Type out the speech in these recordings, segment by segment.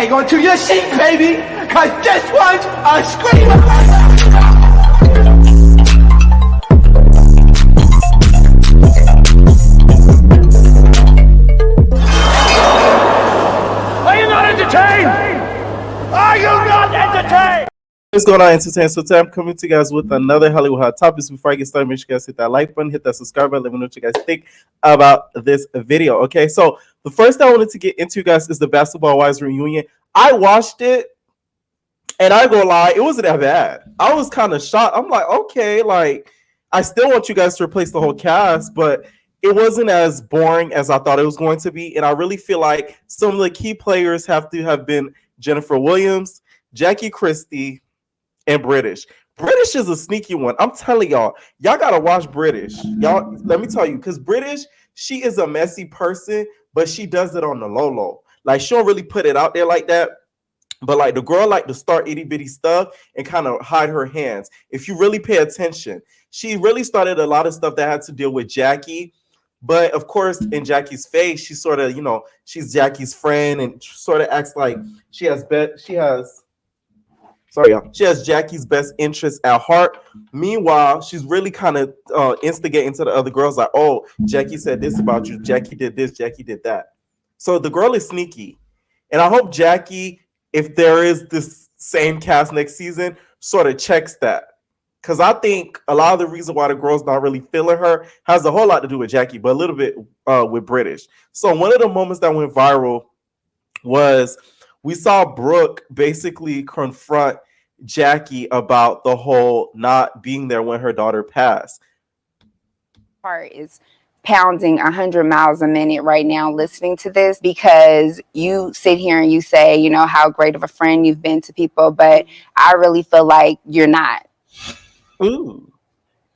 hang on to your seat, baby, cause this one's a screamer. What's going on, entertainment? So today I'm coming to you guys with another Hollywood Hot Topics. Before I get started, make sure you guys hit that like button, hit that subscribe button, let me know what you guys think about this video. Okay, so the first thing I wanted to get into, guys, is the Basketball Wives reunion. I watched it, and I go lie, it wasn't that bad. I was kind of shocked. I'm like, okay, like I still want you guys to replace the whole cast, but it wasn't as boring as I thought it was going to be. And I really feel like some of the key players have to have been Jennifer Williams, Jackie Christie, and British. British is a sneaky one. I'm telling y'all gotta watch British. Y'all, let me tell you, because British, she is a messy person, but she does it on the low. Like, she don't really put it out there like that. But like, the girl like to start itty bitty stuff and kind of hide her hands. If you really pay attention, she really started a lot of stuff that had to deal with Jackie. But of course, in Jackie's face, she sort of, she's Jackie's friend and sort of acts like she has Jackie's best interest at heart. Meanwhile, she's really kind of instigating to the other girls like, oh, Jackie said this about you. Jackie did this. Jackie did that. So the girl is sneaky. And I hope Jackie, if there is this same cast next season, sort of checks that. Because I think a lot of the reason why the girl's not really feeling her has a whole lot to do with Jackie, but a little bit with British. So one of the moments that went viral was we saw Brooke basically confront Jackie about the whole not being there when her daughter passed. Heart is pounding 100 miles a minute right now listening to this, because you sit here and you say, how great of a friend you've been to people, but I really feel like you're not. Ooh.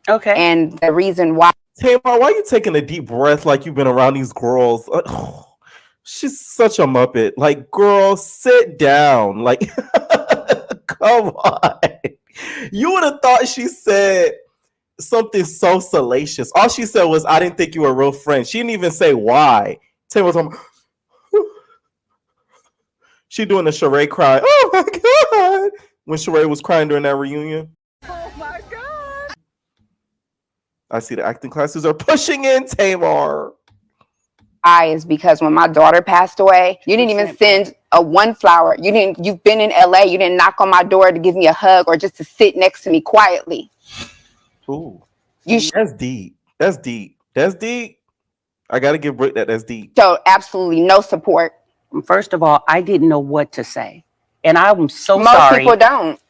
Okay. And the reason why. Tamar, why are you taking a deep breath like you've been around these girls? She's such a Muppet. Like, girl, sit down. Like, come on. You would have thought she said something so salacious. All she said was, I didn't think you were a real friend. She didn't even say why. Tamar was talking, she doing the Sheree cry. Oh my God. When Sheree was crying during that reunion. Oh my God. I see the acting classes are pushing in, Tamar. Is because when my daughter passed away, you didn't even send one flower. You've been in LA. You didn't knock on my door to give me a hug or just to sit next to me quietly. Ooh. That's deep. That's deep. That's deep. I got to give Brooke that's deep. So absolutely no support. First of all, I didn't know what to say. And I'm so Most sorry. Most people don't.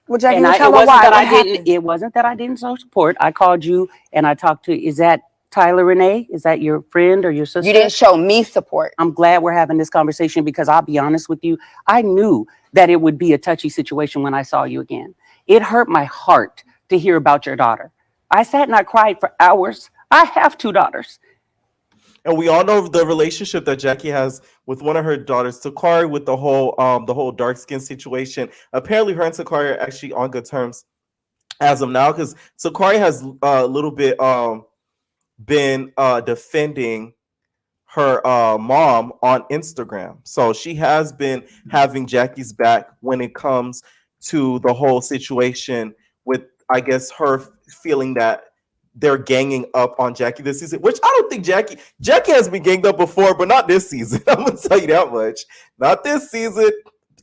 Well, Jackie, and tell her why. It wasn't that I didn't show support. I called you and I talked to, is that Tyler Renee? Is that your friend or your sister? You didn't show me support. I'm glad we're having this conversation, because I'll be honest with you. I knew that it would be a touchy situation when I saw you again. It hurt my heart to hear about your daughter. I sat and I cried for hours. I have 2 daughters. And we all know the relationship that Jackie has with one of her daughters, Takari, with the whole dark skin situation. Apparently, her and Takari are actually on good terms as of now, because Takari has a little bit been defending her mom on Instagram. So she has been having Jackie's back when it comes to the whole situation with, I guess, her feeling that they're ganging up on Jackie this season, which I don't think Jackie has been ganged up before, but not this season. I'm gonna tell you that much. Not this season.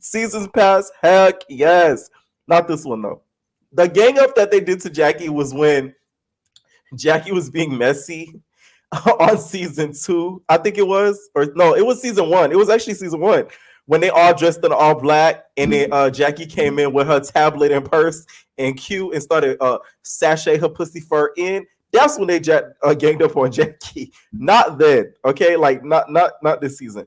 Seasons past, heck yes. Not this one though. The gang up that they did to Jackie was when Jackie was being messy on season 2, I think it was, or no, it was season 1. It was actually season 1 when they all dressed in all black, and then Jackie came in with her tablet and purse and cute and started sashay her pussy fur in. That's when they ganged up on Jackie. Not then, okay? Like not this season.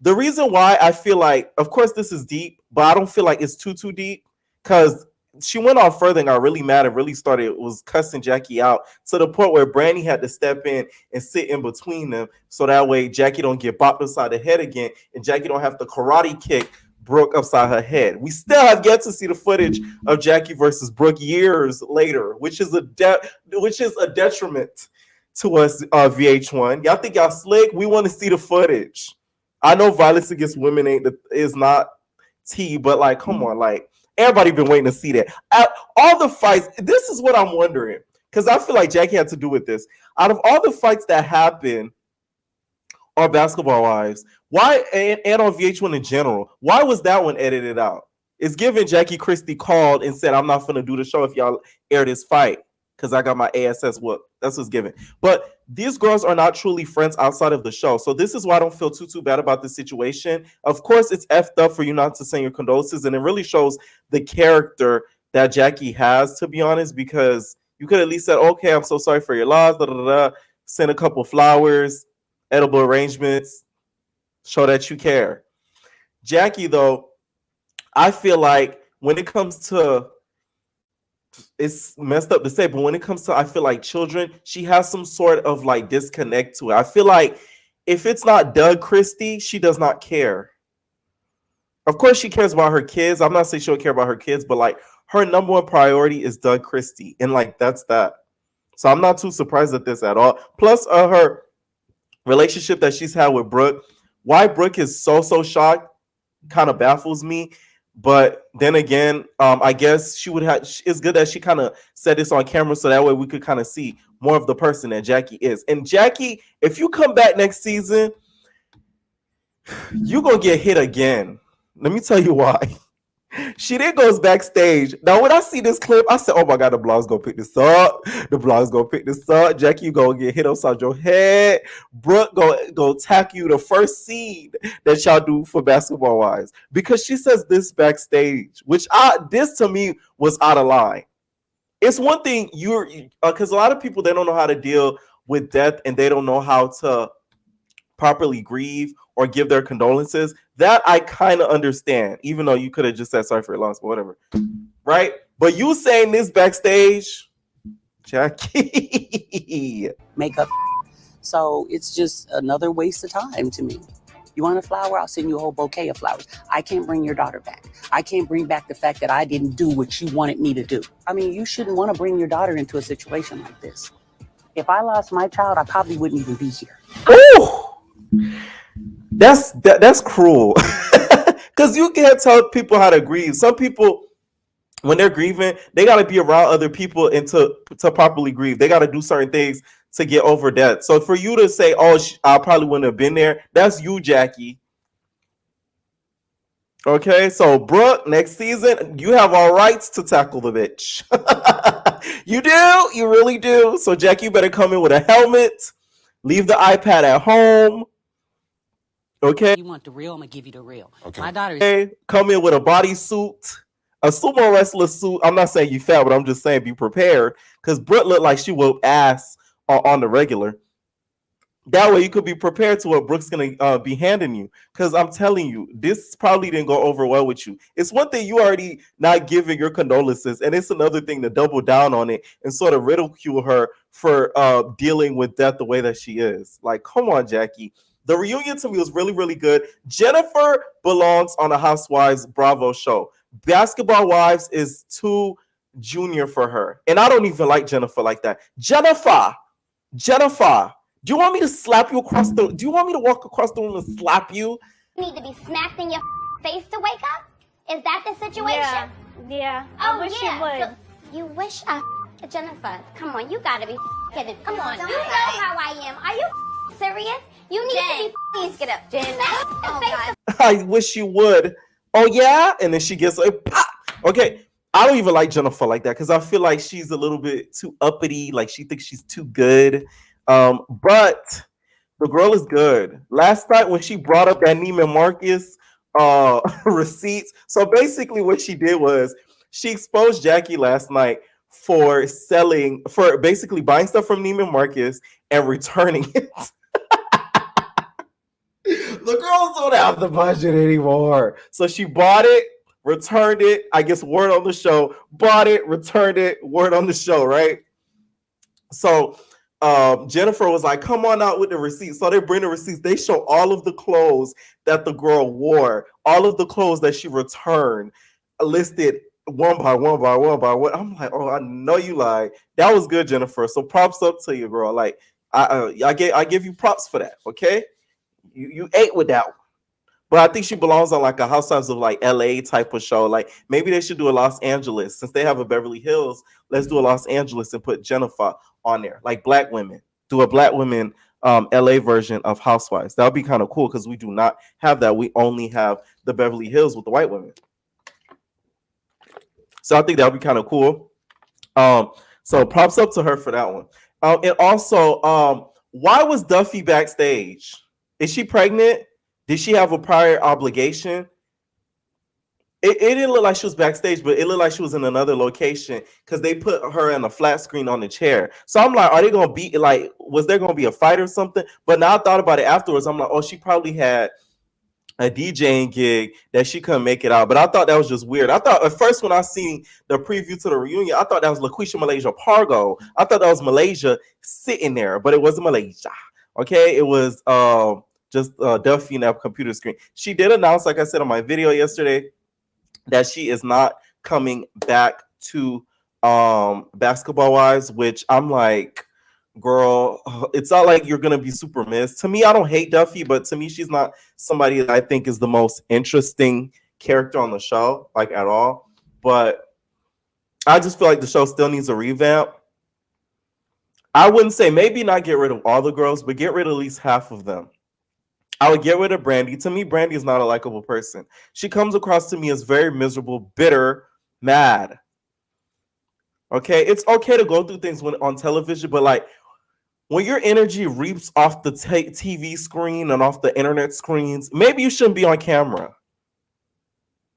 The reason why I feel like, of course, this is deep, but I don't feel like it's too deep, because she went on further and got really mad and really was cussing Jackie out to the point where Brandy had to step in and sit in between them, so that way Jackie don't get bopped upside the head again and Jackie don't have to karate kick Brooke upside her head. We still have yet to see the footage of Jackie versus Brooke years later, which is a detriment to us, VH1. Y'all think y'all slick? We want to see the footage. I know violence against women is not tea, but like, come on, like everybody been waiting to see that. All the fights. This is what I'm wondering, because I feel like Jackie had to do with this. Out of all the fights that happened on Basketball Wives, why and on VH1 in general, why was that one edited out? It's given Jackie Christie called and said, "I'm not gonna do the show if y'all air this fight because I got my ASS whoop." That's what's given. But these girls are not truly friends outside of the show. So this is why I don't feel too bad about the situation. Of course, it's effed up for you not to send your condolences, and it really shows the character that Jackie has, to be honest, because you could at least said, "Okay, I'm so sorry for your loss." Da, da, da, da. Send a couple flowers, edible arrangements, show that you care. Jackie, though, I feel like when it comes to, it's messed up to say, but when it comes to, I feel like children, she has some sort of like disconnect to it. I feel like if it's not Doug Christie, she does not care. Of course, she cares about her kids. I'm not saying she'll care about her kids, but like her number one priority is Doug Christie, and like that's that. So I'm not too surprised at this at all. Plus, her relationship that she's had with Brooke. Why Brooke is so shocked kind of baffles me. But then again, I guess she would have. It's good that she kind of said this on camera, so that way we could kind of see more of the person that Jackie is. And Jackie, if you come back next season, you gonna get hit again. Let me tell you why. She then goes backstage. Now, when I see this clip, I said, "Oh my God, the blog's gonna pick this up. The blog's gonna pick this up. Jackie, you gonna get hit upside your head. Brooke go attack you the first scene that y'all do for Basketball Wives," because she says this backstage, which this to me was out of line. It's one thing because a lot of people, they don't know how to deal with death and they don't know how to properly grieve or give their condolences. That I kind of understand, even though you could have just said sorry for your loss, but whatever, right? But you saying this backstage, Jackie, Makeup. So it's just another waste of time to me. You want a flower? I'll send you a whole bouquet of flowers. I can't bring your daughter back. I can't bring back the fact that I didn't do what you wanted me to do. I mean, you shouldn't want to bring your daughter into a situation like this. If I lost my child, I probably wouldn't even be here. Ooh, that's cruel. Because you can't tell people how to grieve. Some people, when they're grieving, they got to be around other people and to properly grieve. They got to do certain things to get over death. So for you to say, "Oh, I probably wouldn't have been there," that's you, Jackie. Okay, so Brooke, next season, you have all rights to tackle the bitch. You do, you really do. So Jackie, you better come in with a helmet. Leave the iPad at home. Okay. You want the real? I'm gonna give you the real. Okay. My daughter is. Okay. Come in with a bodysuit, a sumo wrestler suit. I'm not saying you fat, but I'm just saying be prepared, because Brooke looked like she whooped ass on the regular. That way you could be prepared to what Brooke's gonna be handing you. Because I'm telling you, this probably didn't go over well with you. It's one thing you already not giving your condolences, and it's another thing to double down on it and sort of ridicule her for dealing with death the way that she is. Like, come on, Jackie. The reunion to me was really, really good. Jennifer belongs on a Housewives Bravo show. Basketball Wives is too junior for her. And I don't even like Jennifer like that. Jennifer, do you want me to slap you across the... Do you want me to walk across the room and slap you? You need to be smacked in your face to wake up? Is that the situation? Yeah. Oh, I wish yeah. you would. So you wish I Jennifer. Come on, you gotta be kidding. Come on. You know how I am. Are you serious? You need to be please get up. Jen. Oh, God. I wish you would. Oh, yeah? And then she gets like, pop. Okay. I don't even like Jennifer like that because I feel like she's a little bit too uppity. Like she thinks she's too good. But the girl is good. Last night when she brought up that Neiman Marcus receipts. So basically what she did was she exposed Jackie last night for basically buying stuff from Neiman Marcus and returning it. The girls don't have the budget anymore. So she bought it, returned it. I guess word on the show. Bought it, returned it, word on the show, right? So Jennifer was like, come on out with the receipts. So they bring the receipts. They show all of the clothes that the girl wore, all of the clothes that she returned, listed one by one by one by one. I'm like, oh, I know you lied. That was good, Jennifer. So props up to you, girl. Like I give you props for that. Okay, you ate with that one. But I think she belongs on like a Housewives of like LA type of show. Like maybe they should do a Los Angeles since they have a Beverly Hills. Let's do a Los Angeles and put Jennifer on there, like black women. Do a black women LA version of Housewives. That would be kind of cool because we do not have that. We only have the Beverly Hills with the white women. So I think that would be kind of cool. So props up to her for that one. And also, why was Duffy backstage? Is she pregnant? Did she have a prior obligation? It didn't look like she was backstage, but it looked like she was in another location because they put her in a flat screen on the chair. So I'm like, are they gonna be like, was there gonna be a fight or something? But now I thought about it afterwards. I'm like, oh, she probably had a DJing gig that she couldn't make it out. But I thought that was just weird. I thought at first when I seen the preview to the reunion, I thought that was LaQuisha Malaysia Pargo. I thought that was Malaysia sitting there, but it wasn't Malaysia. Okay, it was just Duffy in that computer screen. She did announce, like I said on my video yesterday, that she is not coming back to Basketball Wives, which I'm like, girl, it's not like you're gonna be super missed. To me, I don't hate Duffy, but to me, she's not somebody that I think is the most interesting character on the show, like at all. But I just feel like the show still needs a revamp. I wouldn't say maybe not get rid of all the girls, but get rid of at least half of them. I would get rid of Brandy. To me, Brandy is not a likable person. She comes across to me as very miserable, bitter, mad. Okay, it's okay to go through things when on television, but like when your energy reaps off the TV screen and off the internet screens, maybe you shouldn't be on camera.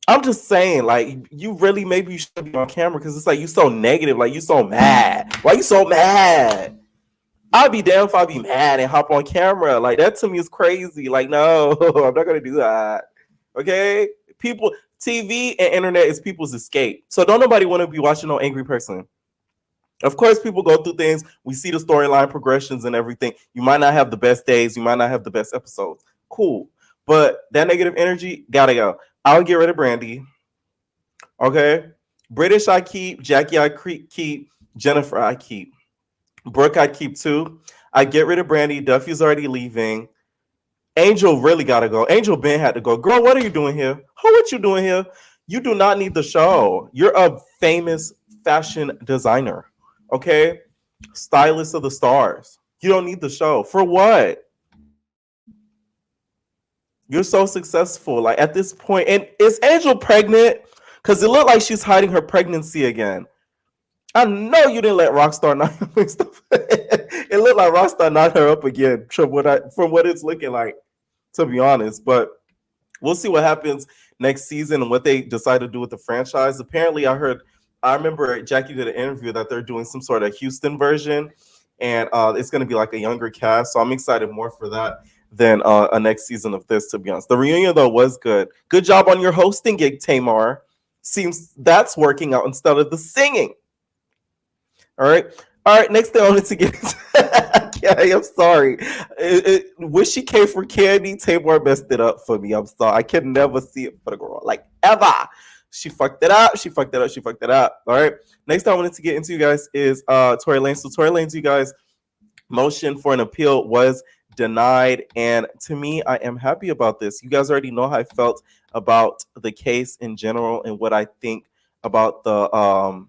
I'm just saying, like, you really maybe you shouldn't be on camera because it's like you so negative, like you so mad. Why you so mad? I'd be damn if I'd be mad and hop on camera. Like that to me is crazy. Like, no, I'm not gonna do that. Okay? People, TV and internet is people's escape. So don't nobody want to be watching no angry person. Of course, people go through things. We see the storyline progressions and everything. You might not have the best days. You might not have the best episodes. Cool. But that negative energy, gotta go. I'll get rid of Brandy. Okay? British I keep. Jackie I keep. Jennifer I keep. Brooke I keep too. I get rid of Brandy. Duffy's already leaving. Angel really gotta go. Angel Ben had to go. Girl, what are you doing here? What you doing here? You do not need the show. You're a famous fashion designer. Okay? Stylist of the stars. You don't need the show. For what? You're so successful. Like at this point, and is Angel pregnant? Because it looked like she's hiding her pregnancy again. I know you didn't let Rockstar knock her stuff. It looked like Rockstar knocked her up again from what it's looking like, to be honest. But we'll see what happens next season and what they decide to do with the franchise. Apparently, I remember Jackie did an interview that they're doing some sort of Houston version, and it's going to be like a younger cast. So I'm excited more for that than a next season of this, to be honest. The reunion, though, was good. Good job on your hosting gig, Tamar. Seems that's working out instead of the singing. All right. Next thing I wanted to get into, yeah, I'm sorry. When she came for Candy, Tamar messed it up for me. I'm sorry. I can never see it for the girl, like ever. She fucked it up. All right. Next thing I wanted to get into, you guys, is Tory Lanez. So Tory Lanez, you guys, motion for an appeal was denied, and to me, I am happy about this. You guys already know how I felt about the case in general and what I think about the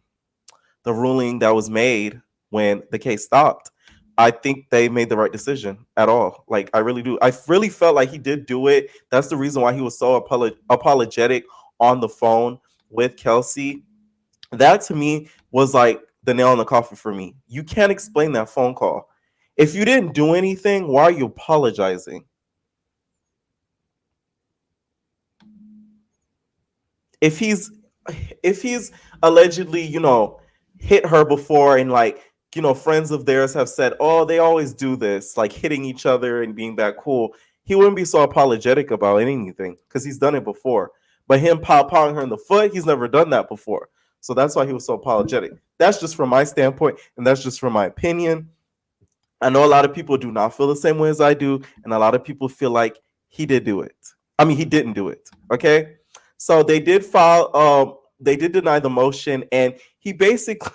ruling that was made when the case stopped. I think they made the right decision at all. Like, I really do. I really felt like he did do it. That's the reason why he was so apologetic on the phone with Kelsey. That to me was like the nail in the coffin for me. You can't explain that phone call. If you didn't do anything, why are you apologizing? If he's allegedly, hit her before, and like, friends of theirs have said, oh, they always do this, like hitting each other and being that cool, he wouldn't be so apologetic about anything because he's done it before. But him pawing her in the foot, he's never done that before. So that's why he was so apologetic. That's just from my standpoint, and that's just from my opinion. I know a lot of people do not feel the same way as I do, and a lot of people feel like he did do it. I mean, he didn't do it. Okay, so they did file. They did deny the motion, and he basically.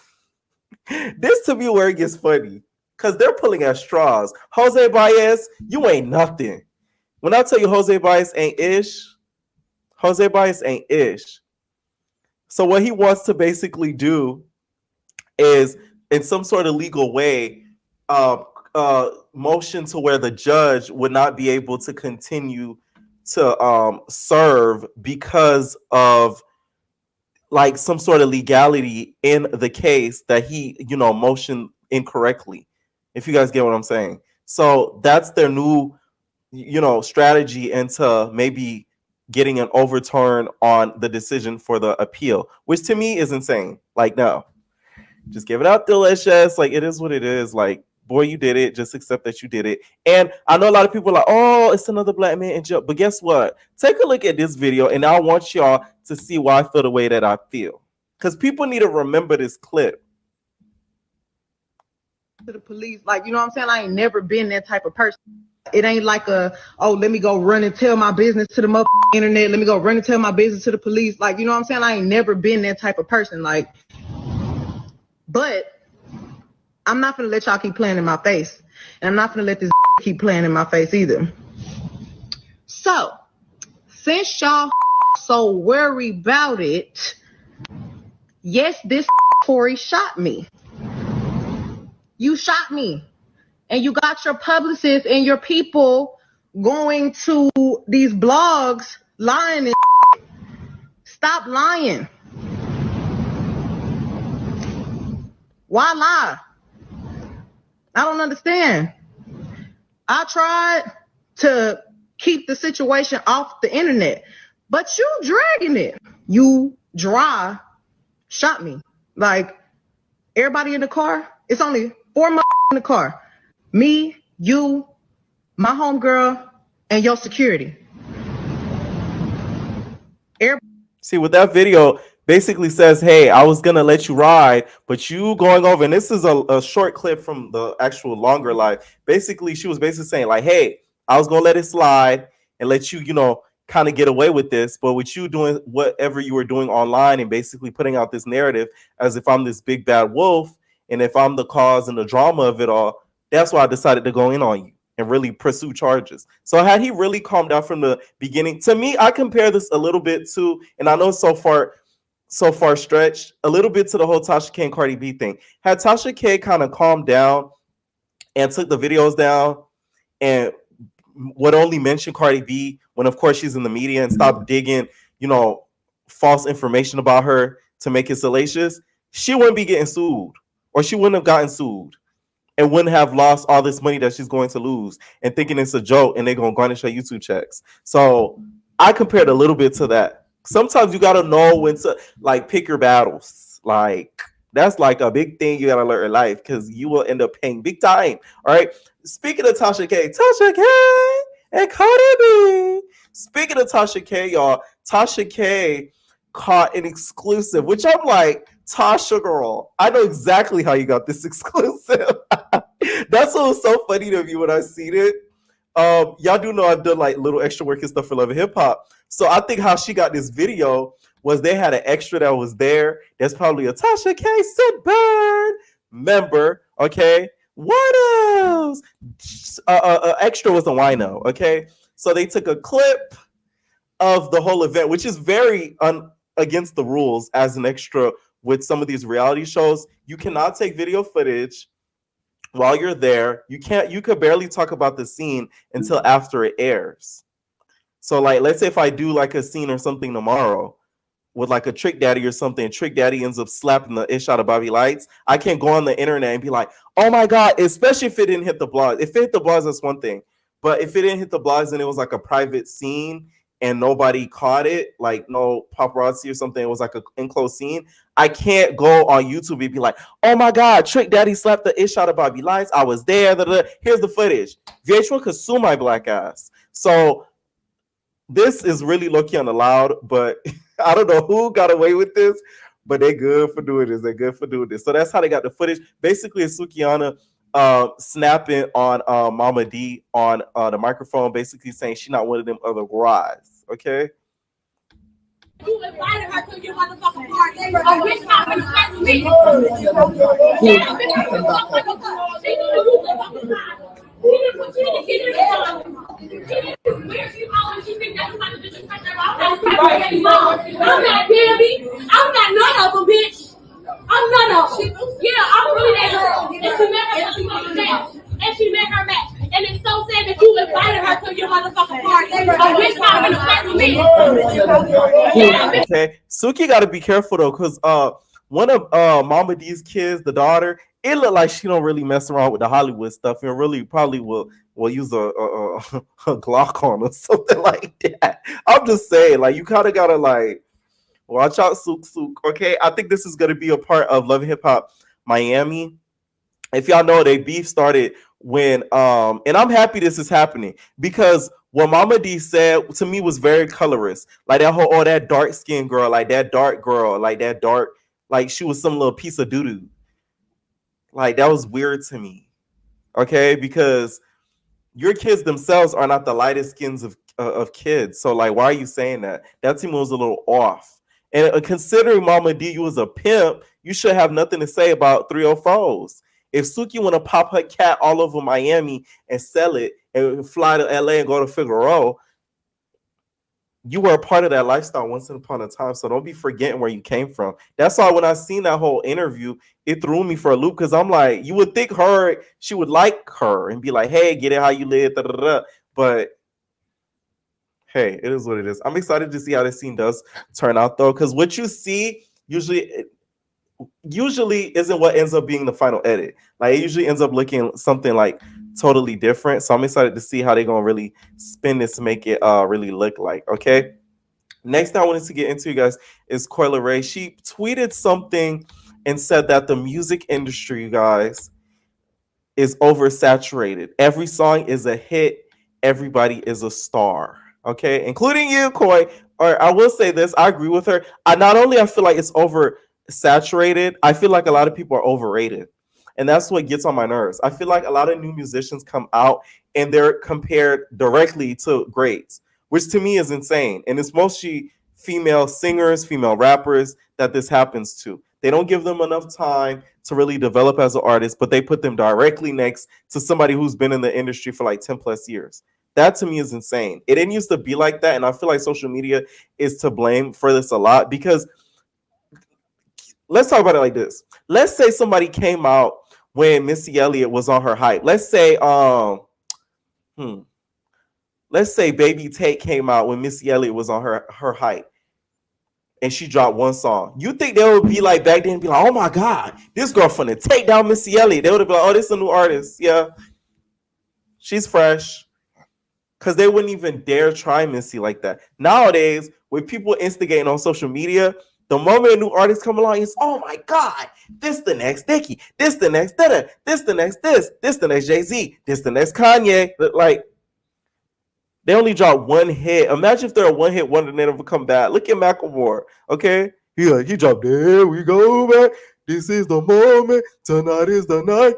This to me where it gets funny because they're pulling at straws. Jose Baez, you ain't nothing. When I tell you Jose Baez ain't ish, Jose Baez ain't ish. So what he wants to basically do is, in some sort of legal way, motion to where the judge would not be able to continue to serve because of like some sort of legality in the case that he, motioned incorrectly. If you guys get what I'm saying. So that's their new, strategy into maybe getting an overturn on the decision for the appeal, which to me is insane. Like, no, just give it up, Delicious. Like, it is what it is. Like, boy, you did it. Just accept that you did it. And I know a lot of people are like, oh, it's another black man in jail. But guess what? Take a look at this video, and I want y'all to see why I feel the way that I feel. Because people need to remember this clip. To the police, like, you know what I'm saying? I ain't never been that type of person. It ain't like let me go run and tell my business to the motherfucking internet. Let me go run and tell my business to the police. Like, you know what I'm saying? I ain't never been that type of person. Like, but I'm not gonna let y'all keep playing in my face. And I'm not gonna let this keep playing in my face either. So, since y'all so worried about it, yes, this Tory shot me. You shot me. And you got your publicists and your people going to these blogs lying and stop lying. Why lie? I don't understand. I tried to keep the situation off the internet, but you dragging it. You dry shot me. Like, everybody in the car, it's only 4 in the car. Me, you, my homegirl, and your security. See, with that video, basically says, hey, I was going to let you ride, but you going over, and this is a short clip from the actual longer live. Basically, she was basically saying, like, hey, I was going to let it slide and let you, kind of get away with this. But with you doing whatever you were doing online and basically putting out this narrative as if I'm this big bad wolf, and if I'm the cause and the drama of it all, that's why I decided to go in on you and really pursue charges. So had he really calmed down from the beginning, to me, I compare this a little bit to, and I know so far stretched, a little bit to the whole Tasha K and Cardi B thing. Had Tasha K kind of calmed down and took the videos down and would only mention Cardi B when, of course, she's in the media, and stop digging, false information about her to make it salacious, she wouldn't be getting sued, or she wouldn't have gotten sued, and wouldn't have lost all this money that she's going to lose and thinking it's a joke and they're going to garnish her YouTube checks. So I compared a little bit to that. Sometimes you got to know when to, like, pick your battles. Like, that's like a big thing you got to learn in life, because you will end up paying big time. All right. Speaking of Tasha K and Cardi B. Speaking of Tasha K, y'all, Tasha K caught an exclusive, which I'm like, Tasha girl, I know exactly how you got this exclusive. That's what was so funny to me when I seen it. Y'all do know I've done like little extra work and stuff for Love and Hip Hop. So I think how she got this video was they had an extra that was there. There's probably a Tasha K. Sidburn member. Okay. What else? Extra was a wino. Okay. So they took a clip of the whole event, which is very against the rules as an extra with some of these reality shows. You cannot take video footage while you're there. You could barely talk about the scene until after it airs. So like, let's say if I do like a scene or something tomorrow with like a Trick Daddy or something, Trick Daddy ends up slapping the ish out of Bobby Lights, I can't go on the internet and be like, oh my God, especially if it didn't hit the blogs. If it hit the blogs, that's one thing. But if it didn't hit the blogs and it was like a private scene and nobody caught it, like no paparazzi or something, it was like an enclosed scene, I can't go on YouTube and be like, oh my God, Trick Daddy slapped the ish out of Bobby Lights. I was there. Here's the footage. VH1 could sue my black ass. So this is really low-key unallowed, but I don't know who got away with this, but they're good for doing this. They're good for doing this. So that's how they got the footage. Basically, it's Sukihana snapping on Mama D on the microphone, basically saying she's not one of them other guys. Okay. You invited her to your motherfucking party. and she met her match. And it's so sad that you invited her to your motherfucking party. A bitch coming to flirt with me. Yeah, Okay, Suki got to be careful though, cause one of Mama D's kids, the daughter, it looked like she don't really mess around with the Hollywood stuff, and really probably will use a Glock on or something like that. I'm just saying, like, you kind of gotta like watch out, Sook. Okay, I think this is gonna be a part of Love and Hip Hop Miami. If y'all know, they beef started when and I'm happy this is happening because what Mama D said to me was very colorist. Like that whole that dark skinned girl, like that dark girl, like that dark, like she was some little piece of doo-doo. Like that was weird to me. Okay, because your kids themselves are not the lightest skins of kids. So like, why are you saying that? That to me was a little off. And considering Mama D, you was a pimp, you should have nothing to say about 304s. If Suki want to pop her cat all over Miami and sell it and fly to LA and go to Figueroa, you were a part of that lifestyle once upon a time. So don't be forgetting where you came from. That's why when I seen that whole interview, it threw me for a loop because I'm like, you would think she would like her and be like, hey, get it how you live. Da, da, da. But hey, it is what it is. I'm excited to see how this scene does turn out though, because what you see usually isn't what ends up being the final edit. Like it usually ends up looking something like totally different. So I'm excited to see how they're gonna really spin this to make it really look like. Okay. Next thing I wanted to get into, you guys, is Coi Leray. She tweeted something and said that the music industry, you guys, is oversaturated. Every song is a hit. Everybody is a star. Okay, including you, Coi. Or I will say this, I agree with her. I feel like it's oversaturated, I feel like a lot of people are overrated. And that's what gets on my nerves. I feel like a lot of new musicians come out and they're compared directly to greats, which to me is insane. And it's mostly female singers, female rappers that this happens to. They don't give them enough time to really develop as an artist, but they put them directly next to somebody who's been in the industry for like 10 plus years. That to me is insane. It didn't used to be like that. And I feel like social media is to blame for this a lot because let's talk about it like this. Let's say somebody came out when Missy Elliott was on her hype. Let's say Baby Tate came out when Missy Elliott was on her hype and she dropped one song. You think they would be like back then, be like, oh my God, this girl finna take down Missy Elliott. They would have been like, oh, this is a new artist. Yeah, she's fresh. Because they wouldn't even dare try Missy like that. Nowadays, with people instigating on social media, the moment a new artist come along, it's, oh my God, this the next Nicki, this the next Dada, this the next this the next Jay-Z, this the next Kanye. Like, they only drop one hit. Imagine if they're a one-hit wonder and they never come back. Look at Macklemore, okay? He dropped, there we go back. This is the moment. Tonight is the night.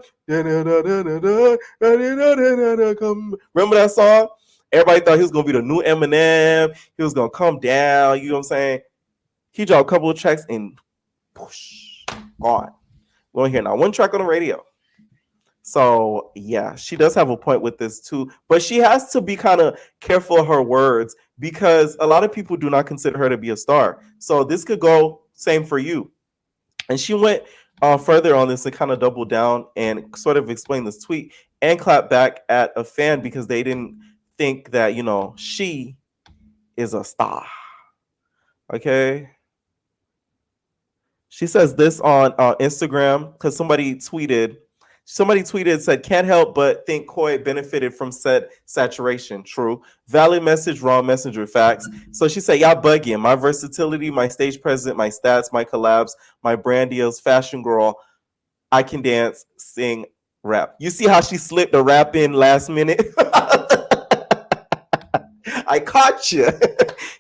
Remember that song? Everybody thought he was going to be the new Eminem. He was going to come down. You know what I'm saying? He dropped a couple of tracks and whoosh, gone. We don't hear now one track on the radio. So, yeah, she does have a point with this too. But she has to be kind of careful of her words because a lot of people do not consider her to be a star. So this could go same for you. And she went further on this and kind of doubled down and sort of explained this tweet and clapped back at a fan because they didn't think that, you know, she is a star. Okay. She says this on Instagram because somebody tweeted, said, can't help but think Coi benefited from said saturation. True. Valid message, wrong message with facts. So she said, y'all bugging. My versatility, my stage presence, my stats, my collabs, my brand deals, fashion girl. I can dance, sing, rap. You see how she slipped the rap in last minute? I caught you.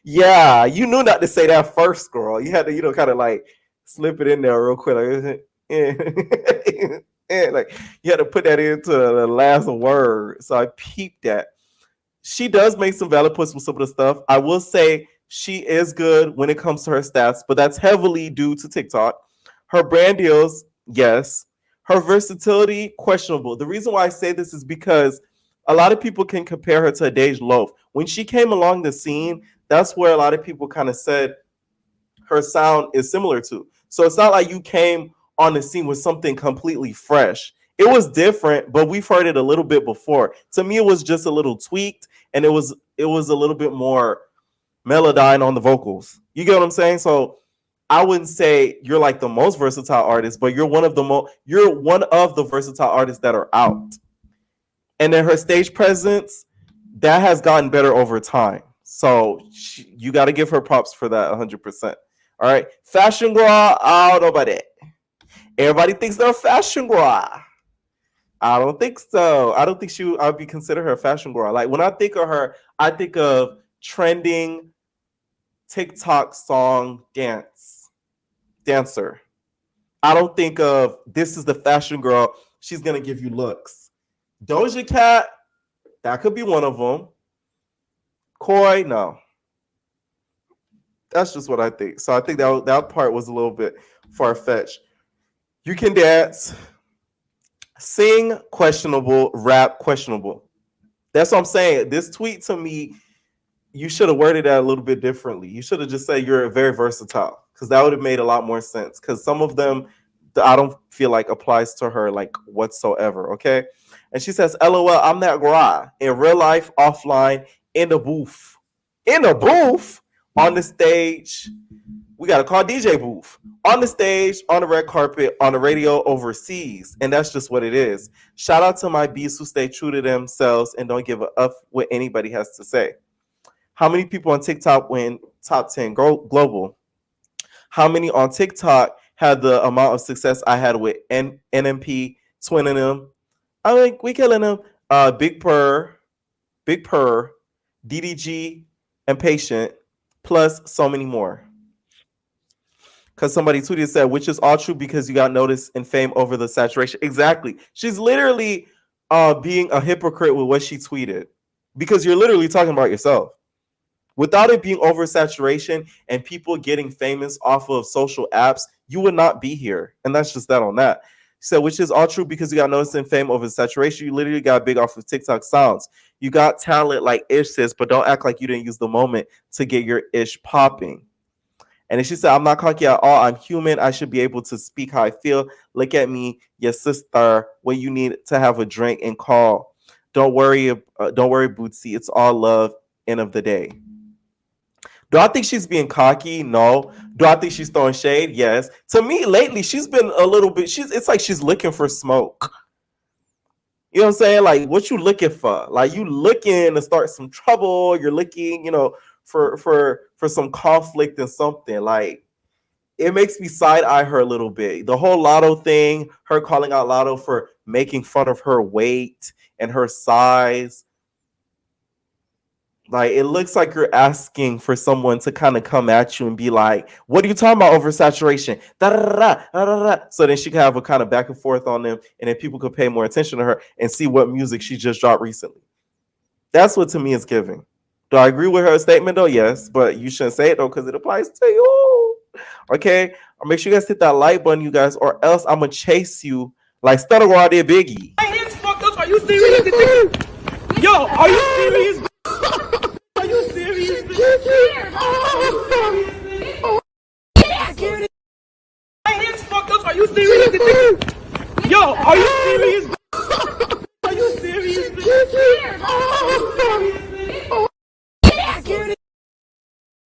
Yeah, you knew not to say that first, girl. You had to, kind of like slip it in there real quick. Like, like you had to put that into the last word. So I peeped that. She does make some valid points with some of the stuff. I will say she is good when it comes to her stats, but that's heavily due to TikTok. Her brand deals, yes. Her versatility, questionable. The reason why I say this is because a lot of people can compare her to a Dej Loaf. When she came along the scene, that's where a lot of people kind of said her sound is similar to. So it's not like you came on the scene with something completely fresh It was different, but we've heard it a little bit before. To me, it was just a little tweaked, and it was a little bit more melodyne on the vocals. You get what I'm saying? So I wouldn't say you're like the most versatile artist, but you're one of the versatile artists that are out. And then her stage presence, that has gotten better over time. So you got to give her props for that 100%. All right. Fashion girl, I don't know about it. Everybody thinks they're a fashion girl. I don't think so. I don't think I'd be considered her a fashion girl. Like when I think of her, I think of trending TikTok song dancer. I don't think of this is the fashion girl. She's gonna give you looks. Doja Cat, that could be one of them. Coi, no. That's just what I think. So I think that part was a little bit far-fetched. You can dance, sing, questionable, rap, questionable. That's what I'm saying. This tweet to me, you should have worded that a little bit differently. You should have just said you're very versatile, because that would have made a lot more sense. Because some of them, I don't feel like applies to her like whatsoever. Okay, and she says, "LOL, I'm that girl in real life, offline, in the booth, on the stage. We got to call DJ booth on the stage, on the red carpet, on the radio, overseas, and that's just what it is. Shout out to my beasts who stay true to themselves and don't give a f what anybody has to say." How many people on TikTok win top 10 global? How many on TikTok had the amount of success I had with NMP, twinning them? I think we killing them. Big Purr, DDG, and Patient, plus so many more. Because somebody tweeted said, which is all true because you got noticed and fame over the saturation. Exactly. She's literally being a hypocrite with what she tweeted, because you're literally talking about yourself. Without it being oversaturation and people getting famous off of social apps, you would not be here. And that's just that on that. So, which is all true because you got noticed and fame over saturation. You literally got big off of TikTok sounds. You got talent like Ish sis, but don't act like you didn't use the moment to get your ish popping. And then she said, I'm not cocky at all. I'm human. I should be able to speak how I feel. Look at me, your sister, when you need to have a drink and call. Don't worry, Bootsy. It's all love, end of the day. Do I think she's being cocky? No. Do I think she's throwing shade? Yes. To me, lately, she's been a little bit, it's like she's looking for smoke. You know what I'm saying? Like, what you looking for? Like, you looking to start some trouble. You're looking, for some conflict and something. Like, it makes me side-eye her a little bit. The whole Lotto thing, her calling out Lotto for making fun of her weight and her size. Like, it looks like you're asking for someone to kind of come at you and be like, what are you talking about, oversaturation? Da, da, da, da, da, da. So then she can have a kind of back and forth on them, and then people could pay more attention to her and see what music she just dropped recently. That's what to me is giving. Do I agree with her statement though? Yes, but you shouldn't say it though, because it applies to you. Okay? I'll make sure you guys hit that like button, you guys, or else I'm going to chase you like Stutter Raw did Biggie. My hands fucked up. Are you serious? Yo, are you serious? Are you serious? My hands fucked up. Are you serious? Yo, are you serious? Are you serious?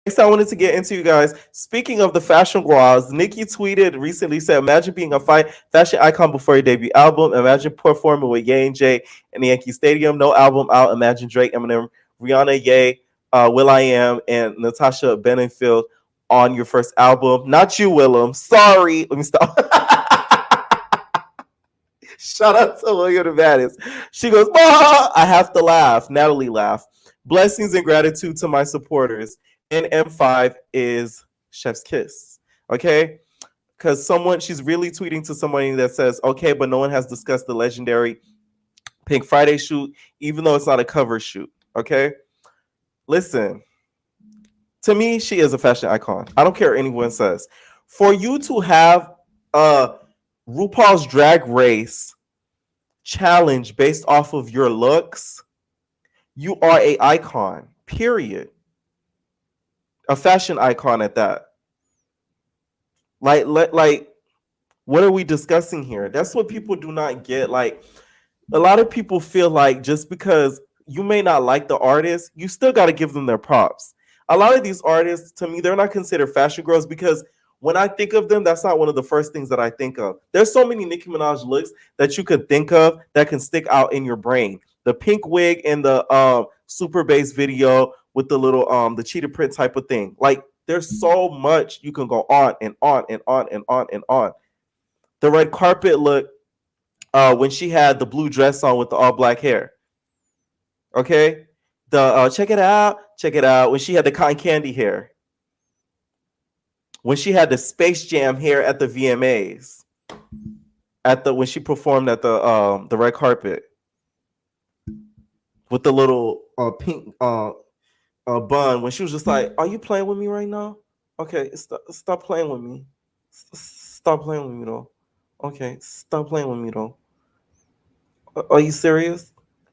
Next, I wanted to get into, you guys. Speaking of the fashion girls, Nicki tweeted recently, said, imagine being a fashion icon before your debut album. Imagine performing with Ye and Jay in the Yankee Stadium. No album out. Imagine Drake, Eminem, Rihanna, Ye, will.i.am, and Natasha Bedingfield on your first album. Not you, Willem. Sorry. Let me stop. Shout out to William the Baddest. She goes, I have to laugh. Natalie laughed. Blessings and gratitude to my supporters. And M5 is Chef's Kiss. Okay? Because she's really tweeting to somebody that says, okay, but no one has discussed the legendary Pink Friday shoot, even though it's not a cover shoot. Okay? Listen, to me, she is a fashion icon. I don't care what anyone says. For you to have a RuPaul's Drag Race challenge based off of your looks, you are an icon, period. A fashion icon at that. Like, What are we discussing here? That's what people do not get. Like, a lot of people feel like just because you may not like the artist, you still got to give them their props. A lot of these artists, to me, they're not considered fashion girls because when I think of them, that's not one of the first things that I think of. There's so many Nicki Minaj looks that you could think of that can stick out in your brain. The pink wig in the super bass video with the little the cheetah print type of thing. Like, there's so much you can go on and on and on and on and on. The red carpet look when she had the blue dress on with the all black hair. Okay, the check it out when she had the cotton candy hair. When she had the Space Jam hair at the VMAs, when she performed at the red carpet with the little pink bun, when she was just like, "Are you playing with me right now? Okay, stop playing with me. Stop playing with me though. Okay, stop playing with me though. Are you serious?"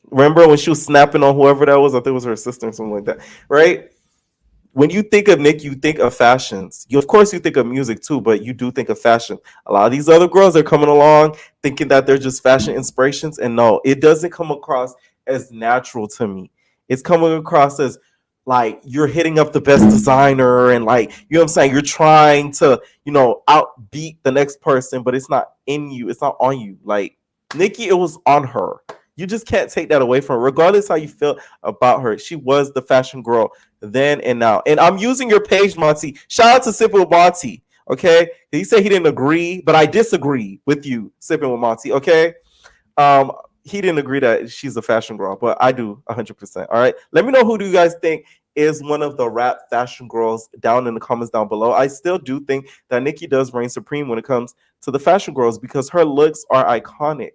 Remember when she was snapping on whoever that was? I think it was her sister or something like that, right? When you think of Nick, you think of fashions. Of course, you think of music too, but you do think of fashion. A lot of these other girls are coming along thinking that they're just fashion inspirations, and no, it doesn't come across as natural to me. It's coming across as like you're hitting up the best designer, and like, you know what I'm saying, you're trying to, outbeat the next person, but it's not in you. It's not on you. Like, Nicki, it was on her. You just can't take that away from her, regardless how you feel about her. She was the fashion girl then and now. And I'm using your page, Monty. Shout out to Sipping with Monty, okay? He said he didn't agree, but I disagree with you, Sipping with Monty, okay? He didn't agree that she's a fashion girl, but I do 100%, all right? Let me know who do you guys think is one of the rap fashion girls down in the comments down below. I still do think that Nicki does reign supreme when it comes to the fashion girls because her looks are iconic.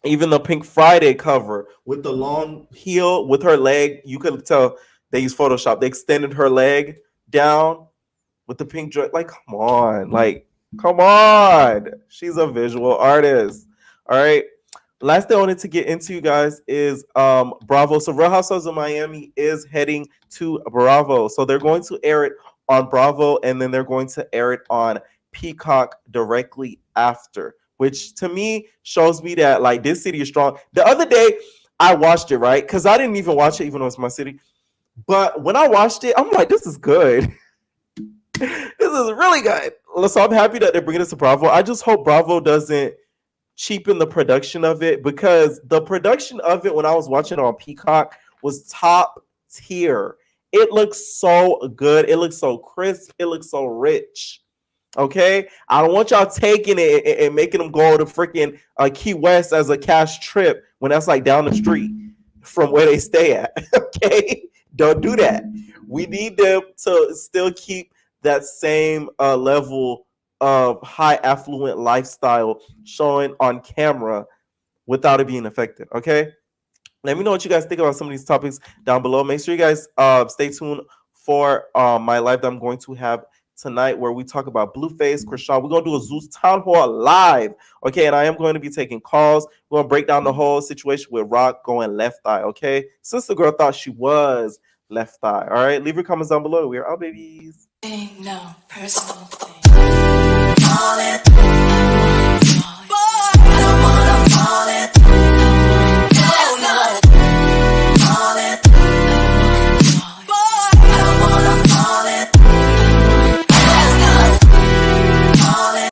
Even the Pink Friday cover with the long heel with her leg, you could tell they used Photoshop. They extended her leg down with the pink dress. Like, come on. She's a visual artist. All right. Last thing I wanted to get into, you guys, is Bravo. So Real Housewives of Miami is heading to Bravo. So they're going to air it on Bravo, and then they're going to air it on Peacock directly after, which to me shows me that like this city is strong. The other day I watched it, right? Because I didn't even watch it, even though it's my city. But when I watched it, I'm like, this is good. This is really good. So I'm happy that they're bringing this to Bravo. I just hope Bravo doesn't cheapen the production of it, because the production of it when I was watching it on Peacock was top tier. It looks so good. It looks so crisp. It looks so rich. Okay, I don't want y'all taking it and making them go to freaking Key West as a cash trip when that's like down the street from where they stay at. Okay, don't do that. We need them to still keep that same level of high affluent lifestyle showing on camera without it being affected. Okay, let me know what you guys think about some of these topics down below. Make sure you guys stay tuned for my live that I'm going to have tonight, where we talk about Blueface, Krishan. We're going to do a Zeus Town Hall live. Okay, and I am going to be taking calls. We're going to break down the whole situation with Rock going left eye. Okay, Sister Girl thought she was left eye. All right, leave your comments down below. We are out, babies. No personal thing.